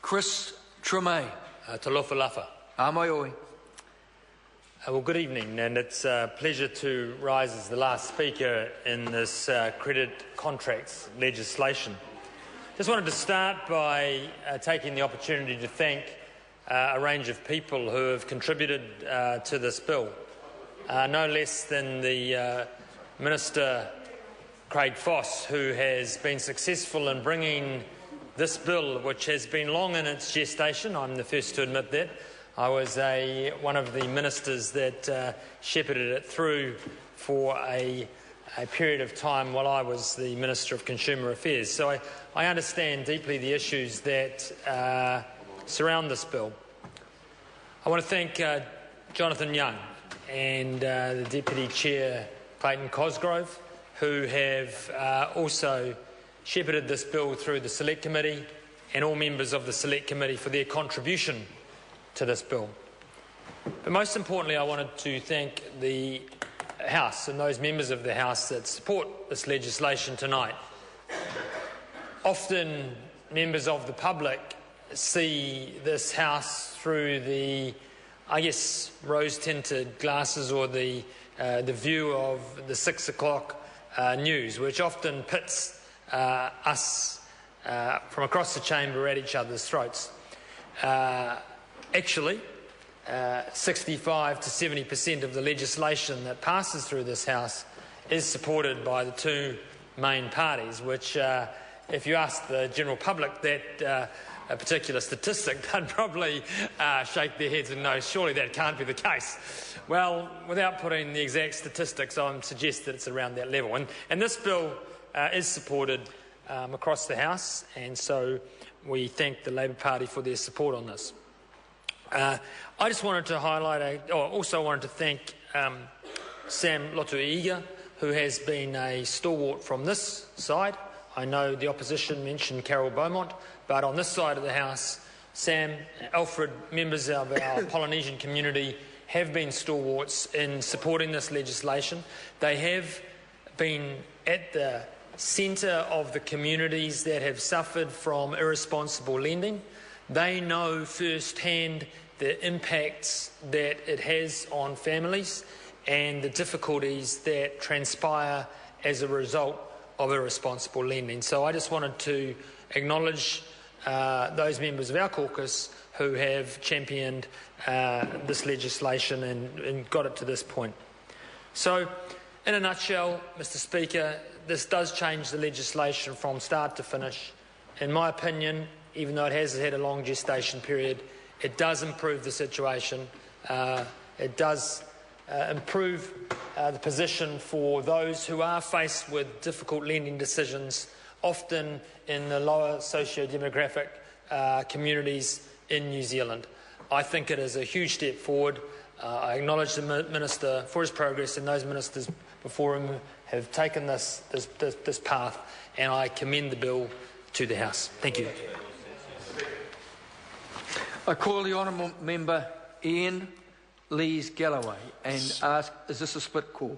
Chris Tremay. Talofa Lafa. Amaioi. Well, good evening, and it's a pleasure to rise as the last speaker in this credit contracts legislation. Just wanted to start by taking the opportunity to thank a range of people who have contributed to this bill. No less than the Minister Craig Foss, who has been successful in bringing this bill, which has been long in its gestation. I'm the first to admit that. I was one of the ministers that shepherded it through for a period of time while I was the Minister of Consumer Affairs. So I understand deeply the issues that surround this bill. I want to thank Jonathan Young and the Deputy Chair Clayton Cosgrove, who have also shepherded this bill through the Select Committee, and all members of the Select Committee for their contribution to this bill. But most importantly, I wanted to thank the House and those members of the House that support this legislation tonight. Often members of the public see this House through the, rose-tinted glasses or the view of the 6 o'clock news, which often pits us from across the chamber at each other's throats. Actually, 65 to 70% of the legislation that passes through this House is supported by the two main parties, which, if you ask the general public that a particular statistic, they'd probably shake their heads and know, surely that can't be the case. Well, without putting the exact statistics, I suggest that it's around that level. And this bill is supported across the House, and so we thank the Labour Party for their support on this. I just wanted to highlight, also wanted to thank Sam Lotuiga, who has been a stalwart from this side. I know the opposition mentioned Carol Beaumont, but on this side of the House, Sam, Alfred, members of our Polynesian community have been stalwarts in supporting this legislation. They have been at the centre of the communities that have suffered from irresponsible lending. They know firsthand the impacts that it has on families and the difficulties that transpire as a result of irresponsible lending. So I just wanted to acknowledge those members of our caucus who have championed this legislation and got it to this point. So, in a nutshell, Mr. Speaker, this does change the legislation from start to finish. In my opinion, even though it has had a long gestation period, it does improve the situation. It does improve the position for those who are faced with difficult lending decisions, often in the lower socio-demographic communities in New Zealand. I think it is a huge step forward. I acknowledge the Minister for his progress, and those ministers before him have taken this path, and I commend the bill to the House. Thank you. I call the Honourable Member Ian Lees Galloway and ask, is this a split call?